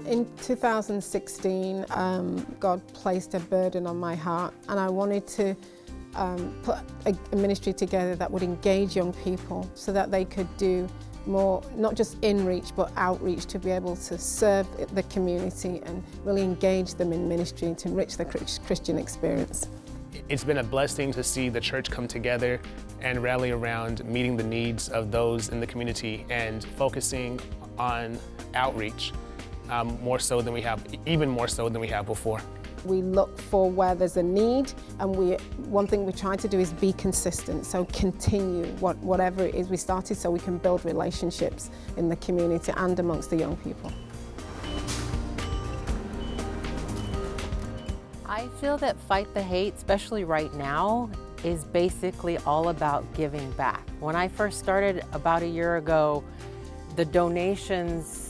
In 2016, God placed a burden on my heart, and I wanted to put a ministry together that would engage young people so that they could do more, not just in-reach, but outreach, to be able to serve the community and really engage them in ministry to enrich the Christian experience. It's been a blessing to see the church come together and rally around meeting the needs of those in the community and focusing on outreach even more so than we have before. We look for where there's a need, and one thing we try to do is be consistent, so continue whatever it is we started, so we can build relationships in the community and amongst the young people. I feel that Fight the Hate, especially right now, is basically all about giving back. When I first started about a year ago, the donations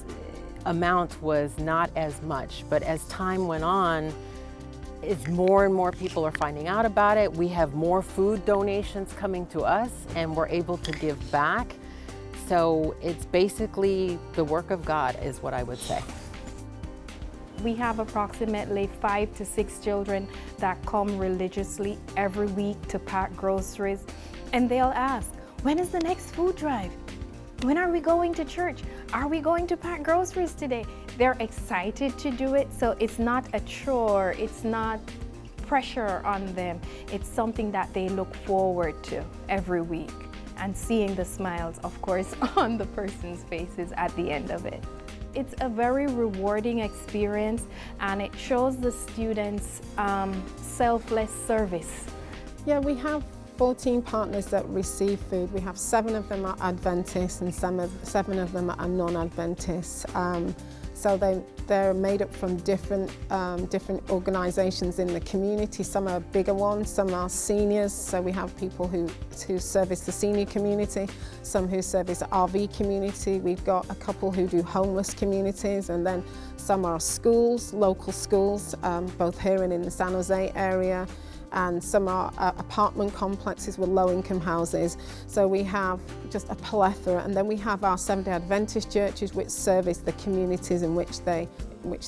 amount was not as much, but as time went on, as more and more people are finding out about it, we have more food donations coming to us, and we're able to give back. So it's basically the work of God, is what I would say. We have approximately 5 to 6 children that come religiously every week to pack groceries, and they'll ask, when is the next food drive? When are we going to church? Are we going to pack groceries today? They're excited to do it, so it's not a chore, it's not pressure on them. It's something that they look forward to every week, and seeing the smiles, of course, on the person's faces at the end of it. It's a very rewarding experience, and it shows the students selfless service. Yeah, we have 14 partners that receive food. We have 7 of them are Adventists and 7 of them are non-Adventists. So they're made up from different organisations in the community. Some are bigger ones, some are seniors. So we have people who service the senior community, some who service the RV community. We've got a couple who do homeless communities, and then some are schools, local schools, both here and in the San Jose area. And some are apartment complexes with low-income houses. So we have just a plethora, and then we have our Seventh-day Adventist churches which service the communities in which they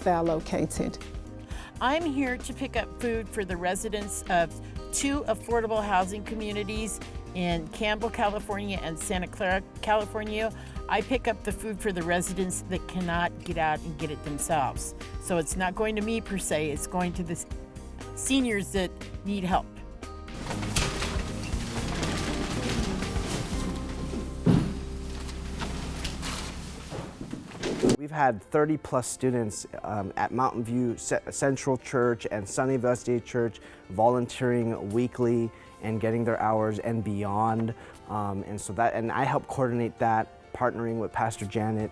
are located. I'm here to pick up food for the residents of 2 affordable housing communities in Campbell, California and Santa Clara, California. I pick up the food for the residents that cannot get out and get it themselves. So it's not going to me per se, it's going to the seniors that need help. We've had 30 plus students at Mountain View Central Church and Sunnyvale State Church volunteering weekly and getting their hours and beyond. And I help coordinate that, partnering with Pastor Janet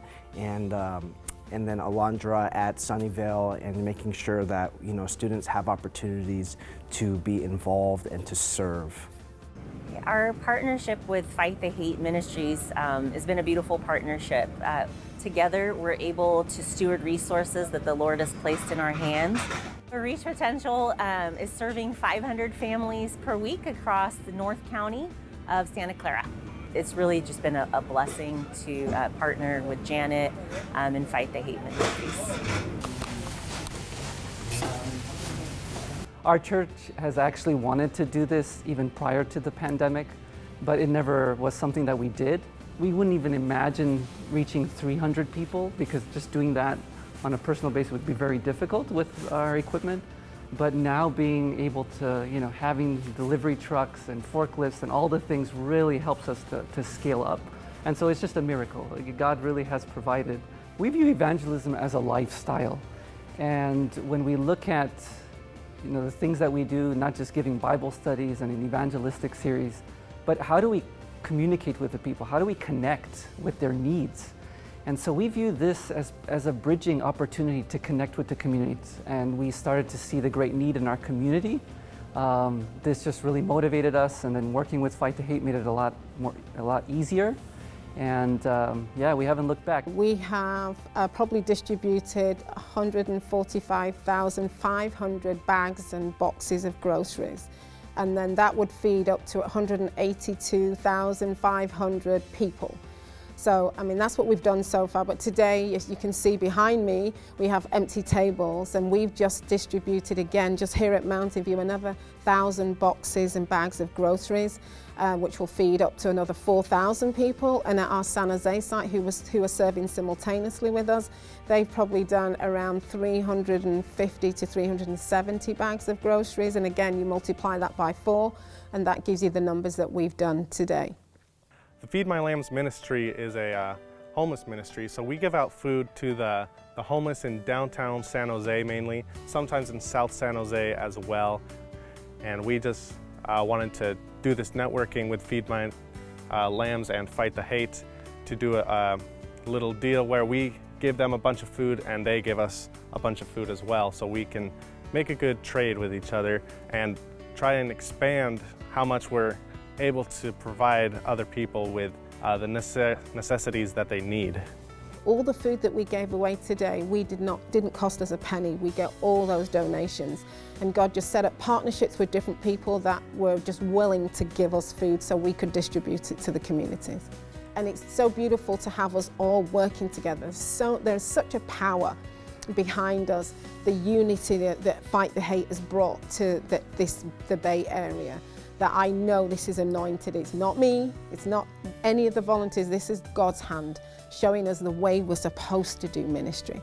and then Alondra at Sunnyvale, and making sure that students have opportunities to be involved and to serve. Our partnership with Fight the Hate Ministries has been a beautiful partnership. Together, we're able to steward resources that the Lord has placed in our hands. The Reach Potential is serving 500 families per week across the North County of Santa Clara. It's really just been a blessing to partner with Janet and Fight the Hate Ministries. Our church has actually wanted to do this even prior to the pandemic, but it never was something that we did. We wouldn't even imagine reaching 300 people, because just doing that on a personal basis would be very difficult with our equipment. But now being able to, having delivery trucks and forklifts and all the things really helps us to scale up. And so it's just a miracle. God really has provided. We view evangelism as a lifestyle. And when we look at, the things that we do, not just giving Bible studies and an evangelistic series, but how do we communicate with the people? How do we connect with their needs? And so we view this as a bridging opportunity to connect with the communities. And we started to see the great need in our community. This just really motivated us, and then working with Fight the Hate made it a lot easier. And we haven't looked back. We have probably distributed 145,500 bags and boxes of groceries. And then that would feed up to 182,500 people. So, I mean, that's what we've done so far. But today, as you can see behind me, we have empty tables, and we've just distributed again, just here at Mountain View, another 1,000 boxes and bags of groceries, which will feed up to another 4,000 people. And at our San Jose site, who are serving simultaneously with us, they've probably done around 350 to 370 bags of groceries. And again, you multiply that by 4, and that gives you the numbers that we've done today. The Feed My Lambs ministry is a homeless ministry, so we give out food to the homeless in downtown San Jose mainly, sometimes in South San Jose as well. And we just wanted to do this networking with Feed My Lambs and Fight the Hate to do a little deal where we give them a bunch of food and they give us a bunch of food as well, so we can make a good trade with each other and try and expand how much we're able to provide other people with the necessities that they need. All the food that we gave away today, didn't cost us a penny. We get all those donations, and God just set up partnerships with different people that were just willing to give us food so we could distribute it to the communities. And it's so beautiful to have us all working together. So there's such a power behind us, the unity that Fight the Hate has brought to the Bay Area, that I know this is anointed. It's not me, it's not any of the volunteers, this is God's hand showing us the way we're supposed to do ministry.